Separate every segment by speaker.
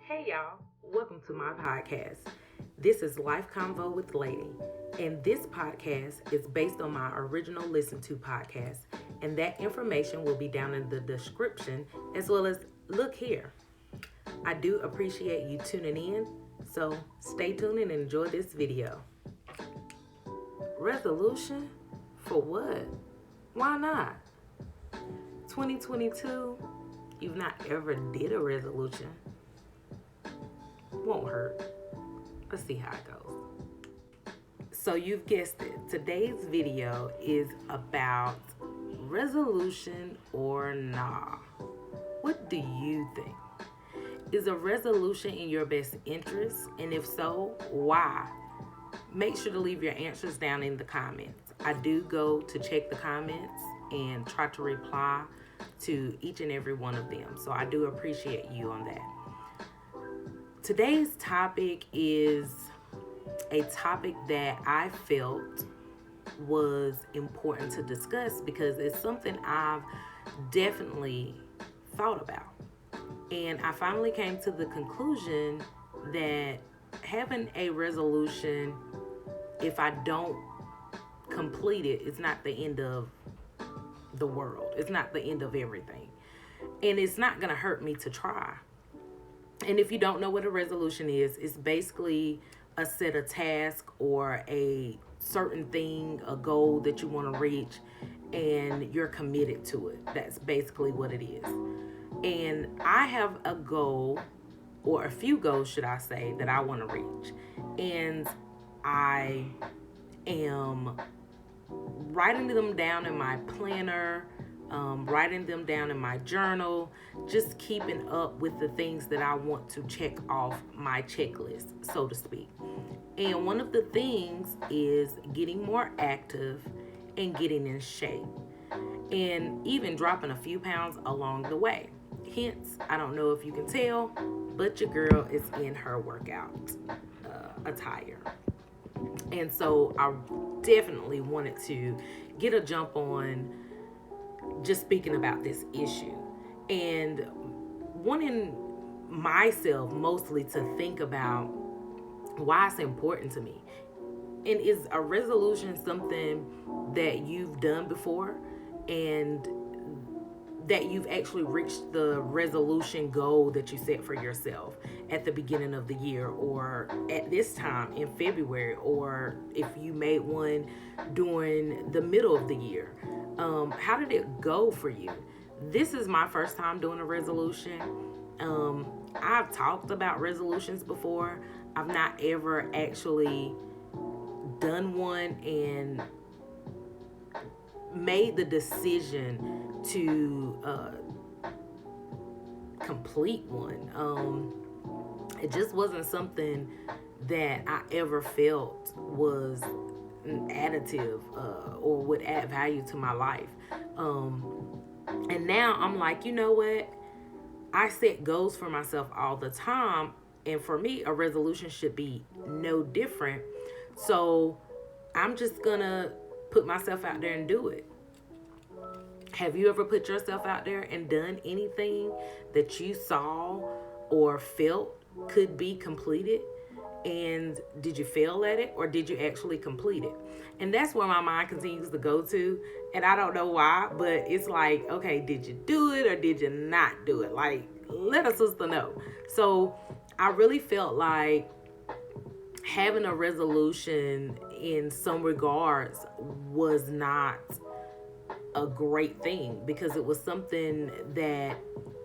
Speaker 1: Hey y'all, welcome to my podcast. This is Life Convo with Lady, and this podcast is based on my original Listen To podcast, and that information will be down in the description as well as look here. I do appreciate you tuning in, so stay tuned and enjoy this video. Resolution? For what? Why not? 2022, you've not ever did a resolution. Won't hurt. Let's see how it goes. So you've guessed it. Today's video is about resolution or nah. What do you think? Is a resolution in your best interest? And if so, why? Make sure to leave your answers down in the comments. I do go to check the comments and try to reply to each and every one of them. So I do appreciate you on that. Today's topic is a topic that I felt was important to discuss because it's something I've definitely thought about. And I finally came to the conclusion that having a resolution, if I don't complete it, it's not the end of the world. It's not the end of everything. And it's not going to hurt me to try. And if you don't know what a resolution is, it's basically a set of tasks or a certain thing, a goal that you want to reach, and you're committed to it. That's basically what it is. And I have a goal, or a few goals, should I say, that I want to reach. And I am writing them down in my planner, writing them down in my journal, just keeping up with the things that I want to check off my checklist, so to speak. And one of the things is getting more active and getting in shape, and even dropping a few pounds along the way. Hence, I don't know if you can tell, but your girl is in her workout attire. And so I definitely wanted to get a jump on just speaking about this issue and wanting myself mostly to think about why it's important to me. And is a resolution something that you've done before and that you've actually reached the resolution goal that you set for yourself at the beginning of the year, or at this time in February, or if you made one during the middle of the year? How did it go for you? This is my first time doing a resolution. I've talked about resolutions before. I've not ever actually done one and made the decision to complete one. It just wasn't something that I ever felt was an additive or would add value to my life. And now I'm like, you know what? I set goals for myself all the time. And for me, a resolution should be no different. So I'm just going to put myself out there and do it. Have you ever put yourself out there and done anything that you saw or felt could be completed? And did you fail at it, or did you actually complete it? And that's where my mind continues to go to. And I don't know why, but it's like, okay, did you do it or did you not do it? Like, let a sister know. So I really felt like having a resolution in some regards was not a great thing, because it was something that,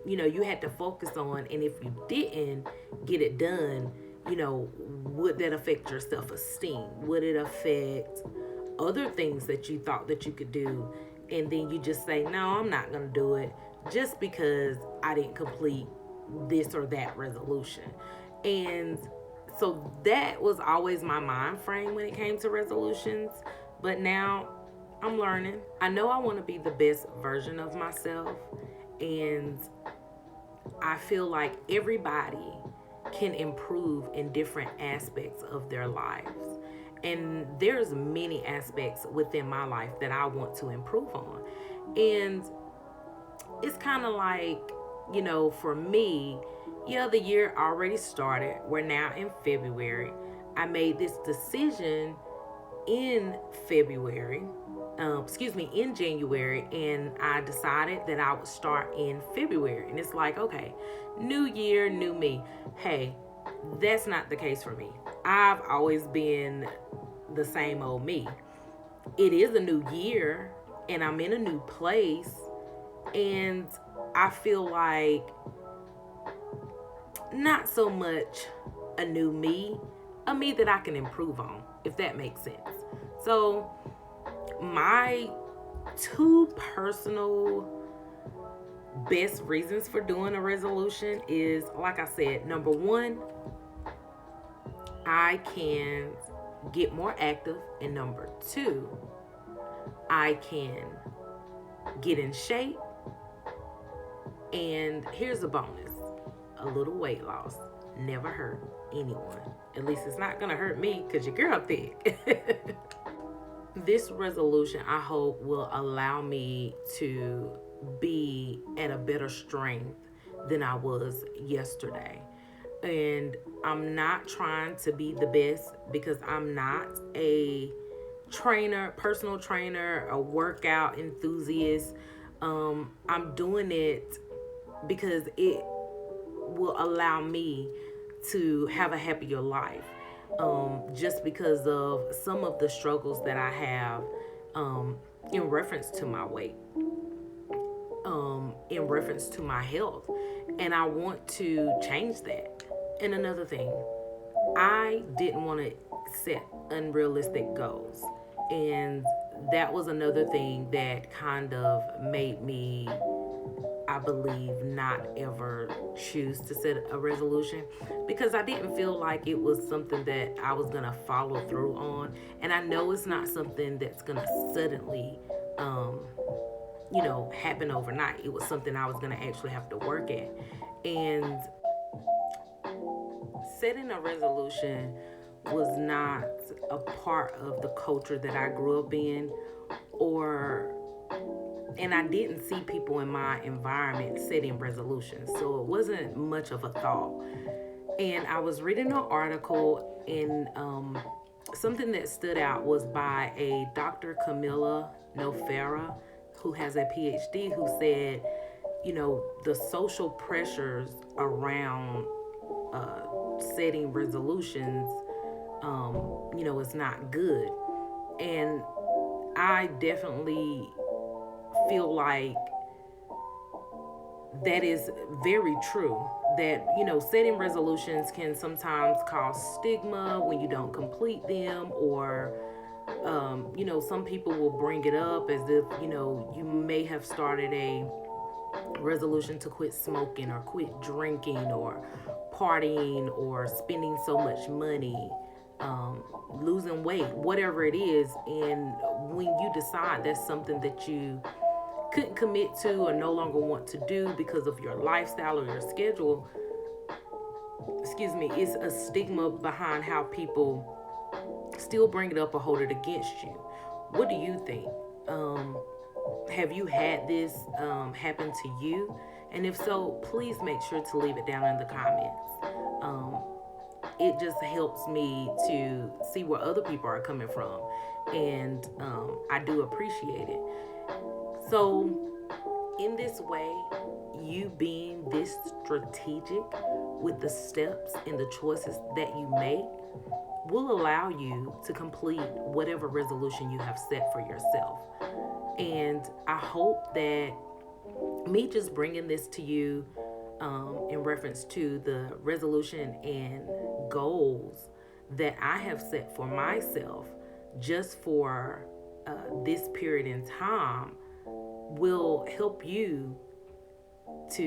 Speaker 1: you had to focus on. And if you didn't get it done, would that affect your self-esteem? Would it affect other things that you thought that you could do? And then you just say, no, I'm not going to do it just because I didn't complete this or that resolution. And so that was always my mind frame when it came to resolutions. But now I'm learning. I know I want to be the best version of myself. And I feel like everybody can improve in different aspects of their lives. And there's many aspects within my life that I want to improve on. And it's kind of like, for me, Yeah, the year already started. We're now in February. I made this decision in February, in January, and I decided that I would start in February. And it's like, okay, new year, new me. Hey, that's not the case for me. I've always been the same old me. It is a new year, and I'm in a new place, and I feel like not so much a new me, a me that I can improve on, if that makes sense. So, my two personal best reasons for doing a resolution is, like I said, number one, I can get more active, and number two, I can get in shape. And here's a bonus: a little weight loss never hurt anyone. At least it's not gonna hurt me, because your girl thick. This resolution, I hope, will allow me to be at a better strength than I was yesterday. And I'm not trying to be the best, because I'm not a trainer, personal trainer, a workout enthusiast. I'm doing it because it will allow me to have a happier life. Just because of some of the struggles that I have, in reference to my weight, in reference to my health. And I want to change that. And another thing, I didn't want to set unrealistic goals. And that was another thing that kind of made me, I believe, not ever choose to set a resolution, because I didn't feel like it was something that I was going to follow through on. And I know it's not something that's going to suddenly, happen overnight. It was something I was going to actually have to work at. And setting a resolution was not a part of the culture that I grew up in, and I didn't see people in my environment setting resolutions, so it wasn't much of a thought. And I was reading an article, and something that stood out was by a Dr. Camilla Nofera, who has a PhD, who said, the social pressures around setting resolutions, is not good. And I definitely feel like that is very true. That, setting resolutions can sometimes cause stigma when you don't complete them, or, some people will bring it up as if, you may have started a resolution to quit smoking or quit drinking or partying or spending so much money, losing weight, whatever it is. And when you decide that's something that you couldn't commit to or no longer want to do because of your lifestyle or your schedule, it's a stigma behind how people still bring it up or hold it against you. What do you think? Have you had this happen to you? And if so, please make sure to leave it down in the comments. It just helps me to see where other people are coming from, and I do appreciate it. So, in this way, you being this strategic with the steps and the choices that you make will allow you to complete whatever resolution you have set for yourself. And I hope that me just bringing this to you, in reference to the resolution and goals that I have set for myself just for this period in time, will help you to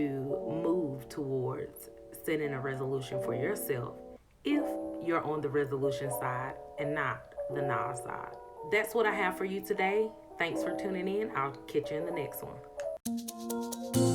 Speaker 1: move towards setting a resolution for yourself if you're on the resolution side and not the nah side. That's what I have for you today. Thanks for tuning in. I'll catch you in the next one.